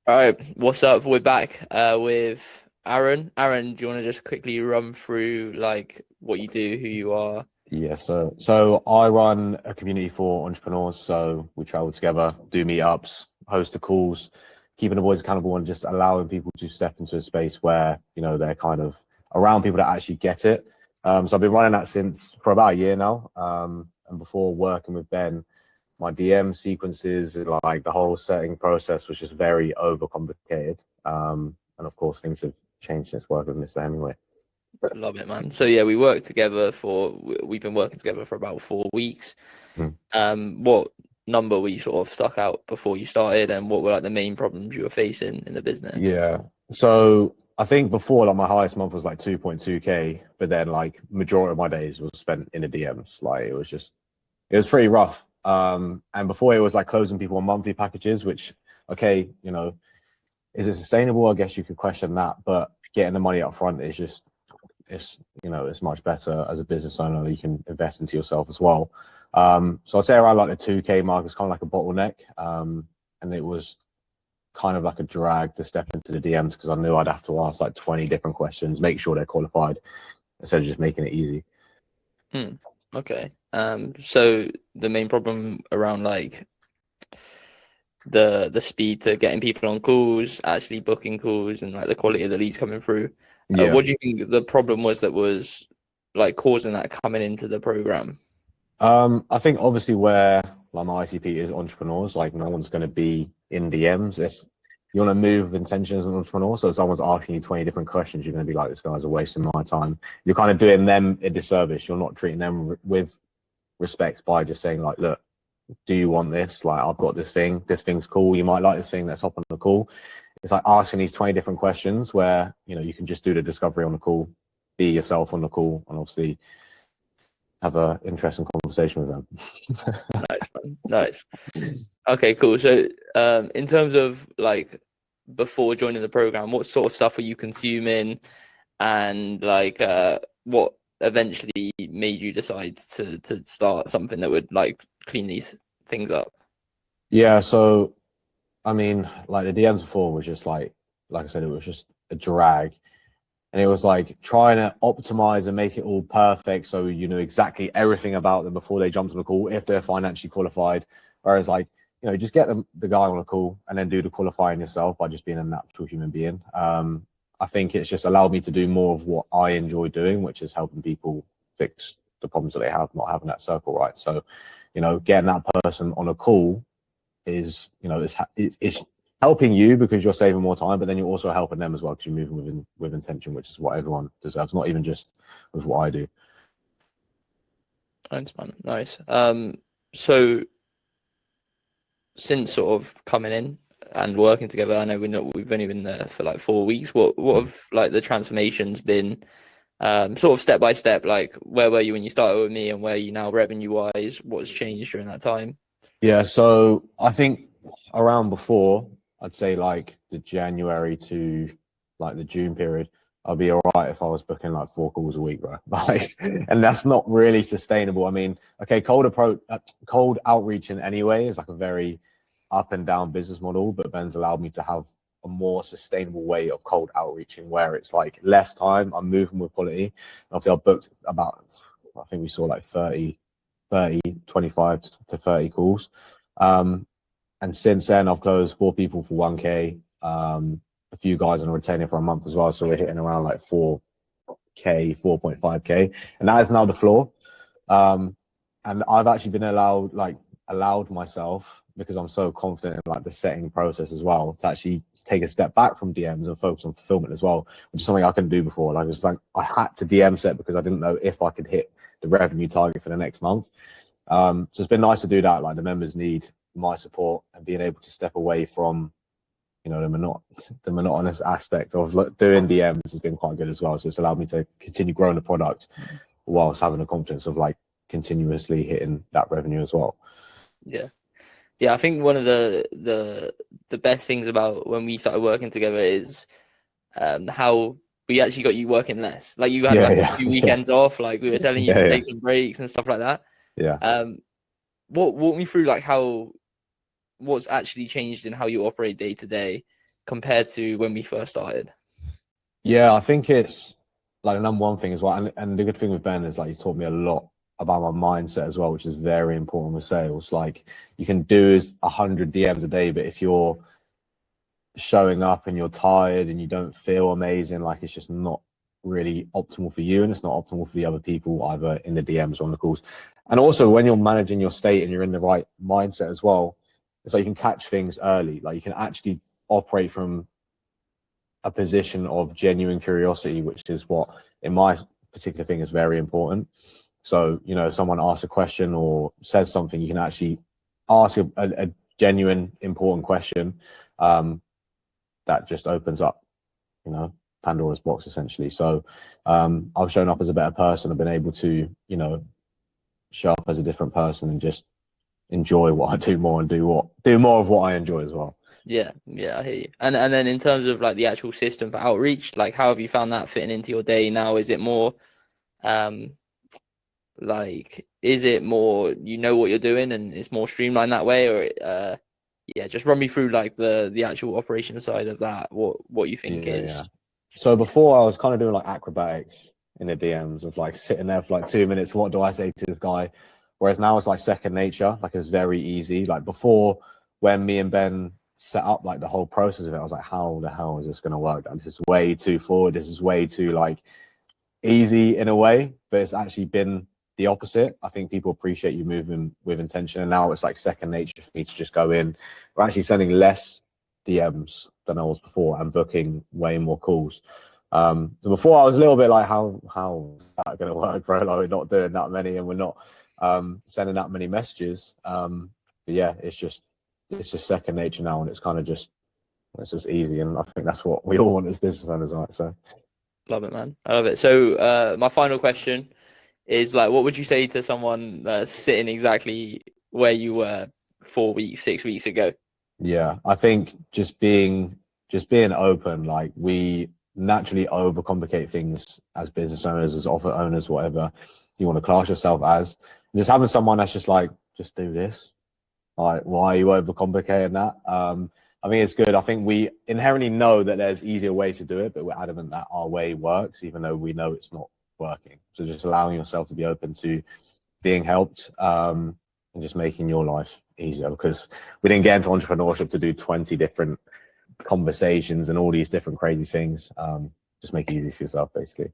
All right, what's up? We're back with Aaron. Aaron, do you want to just quickly run through like what you do, who you are? Yeah, so I run a community for entrepreneurs. So we travel together, do meetups, host the calls, keeping the boys accountable, and just allowing people to step into a space where they're kind of around people that actually get it. So I've been running that since for about a year now. And before working with Ben, my DM sequences, like the whole setting process, was just very overcomplicated. And of course, things have changed since working with Mr. Hemingway. Love it, man. So yeah, we've been working together for about 4 weeks. Hmm. What number were you sort of stuck out before you started, and what were like the main problems you were facing in the business? Yeah. So I think before, like, my highest month was like 2.2K, but then like majority of my days was spent in the DMs. Like it was pretty rough. And before, it was like closing people on monthly packages, which, okay, is it sustainable? I guess you could question that, but getting the money up front is just it's much better as a business owner. You can invest into yourself as well. So I'd say around like the 2K mark is kind of like a bottleneck. And it was kind of like a drag to step into the DMs because I knew I'd have to ask like 20 different questions, make sure they're qualified instead of just making it easy. Okay. So the main problem around like the speed to getting people on calls, actually booking calls, and like the quality of the leads coming through. Yeah. What do you think the problem was that was like causing that coming into the program? I think obviously where like my ICP is entrepreneurs, like no one's going to be in DMs. If you want to move with intention as an entrepreneur, so if someone's asking you 20 different questions, you're going to be like, this guy's a waste of my time. You're kind of doing them a disservice. You're not treating them with respect by just saying like, look, do you want this? Like, I've got this thing. This thing's cool. You might like this thing. Let's hop on the call. It's like asking these 20 different questions where, you can just do the discovery on the call, be yourself on the call, and obviously have a interesting conversation with them. Nice, man. Nice. Okay, cool. So, in terms of like before joining the program, what sort of stuff were you consuming, and like what eventually made you decide to start something that would like clean these things up? Yeah, so I mean, like the DMs before was just like I said, it was just a drag. And it was like trying to optimize and make it all perfect so you know exactly everything about them before they jump on the call if they're financially qualified. Whereas like, just get the guy on a call and then do the qualifying yourself by just being a natural human being. I think it's just allowed me to do more of what I enjoy doing, which is helping people fix the problems that they have, not having that circle right. So, getting that person on a call is, it's helping you because you're saving more time, but then you're also helping them as well because you're moving with intention, which is what everyone deserves, not even just with what I do. Nice, man. Nice. So since sort of coming in and working together, I know we've only been there for like 4 weeks. What have like the transformations been? Sort of step by step, like where were you when you started with me and where are you now revenue wise? What's changed during that time? Yeah, so I think around before, I'd say like the January to like the June period, I'd be all right if I was booking like 4 calls a week, bro. Like, and that's not really sustainable. I mean, okay, cold outreach in any way is like a very up and down business model, but Ben's allowed me to have a more sustainable way of cold outreaching where it's like less time, I'm moving with quality. And obviously, I booked about, I think we saw like 25 to 30 calls. And since then, I've closed 4 people for 1K, a few guys on a retainer for a month as well. So we're hitting around like 4K, 4.5K. And that is now the floor. And I've actually been allowed myself, because I'm so confident in like the setting process as well, to actually take a step back from DMs and focus on fulfillment as well, which is something I couldn't do before. I had to DM set because I didn't know if I could hit the revenue target for the next month. So it's been nice to do that. Like, the members need my support, and being able to step away from, the monotonous aspect of doing DMs has been quite good as well. So it's allowed me to continue growing the product whilst having the confidence of like continuously hitting that revenue as well. Yeah, I think one of the best things about when we started working together is how we actually got you working less. Like you had like a few weekends off, like we were telling you to take some breaks and stuff like that. Yeah. Walk me through like what's actually changed in how you operate day to day compared to when we first started? Yeah, I think it's like the number one thing as well. And the good thing with Ben is like he's taught me a lot about my mindset as well, which is very important with sales. Like you can do 100 DMs a day, but if you're showing up and you're tired and you don't feel amazing, like it's just not really optimal for you, and it's not optimal for the other people either in the DMs or on the calls. And also when you're managing your state and you're in the right mindset as well, it's like you can catch things early. Like you can actually operate from a position of genuine curiosity, which is what in my particular thing is very important. So, you know, if someone asks a question or says something, you can actually ask a genuine, important question that just opens up, you know, Pandora's box essentially. So I've shown up as a better person. I've been able to, you know, show up as a different person and just enjoy what I do more and do more of what I enjoy as well. Yeah, I hear you. And then in terms of like the actual system for outreach, like how have you found that fitting into your day now? Is it more like is it more you know what you're doing and it's more streamlined that way, or yeah, just run me through like the actual operation side of that, what you think is. Yeah. So before I was kind of doing like acrobatics in the DMs of like sitting there for like 2 minutes, what do I say to this guy? Whereas now it's like second nature, like it's very easy. Like before, when me and Ben set up like the whole process of it, I was like, how the hell is this going to work? This is way too forward. This is way too like easy in a way, but it's actually been the opposite. I think people appreciate you moving with intention, and now it's like second nature for me to just go in. We're actually sending less DMs than I was before and booking way more calls. So before I was a little bit like, how is that going to work, bro? Like we're not doing that many and we're not sending that many messages. But yeah, it's just second nature now, and it's kind of just easy, and I think that's what we all want as business owners, right? So Love it, man. I love it. So my final question is like, what would you say to someone sitting exactly where you were 4 weeks, 6 weeks ago? Yeah, I think just being open. Like we naturally overcomplicate things as business owners, as offer owners, whatever you want to class yourself as. And just having someone that's just like, just do this. Like, why are you overcomplicating that? I think it's good. I think we inherently know that there's easier ways to do it, but we're adamant that our way works, even though we know it's not working. So just allowing yourself to be open to being helped and just making your life easier, because we didn't get into entrepreneurship to do 20 different conversations and all these different crazy things. Just make it easy for yourself, basically.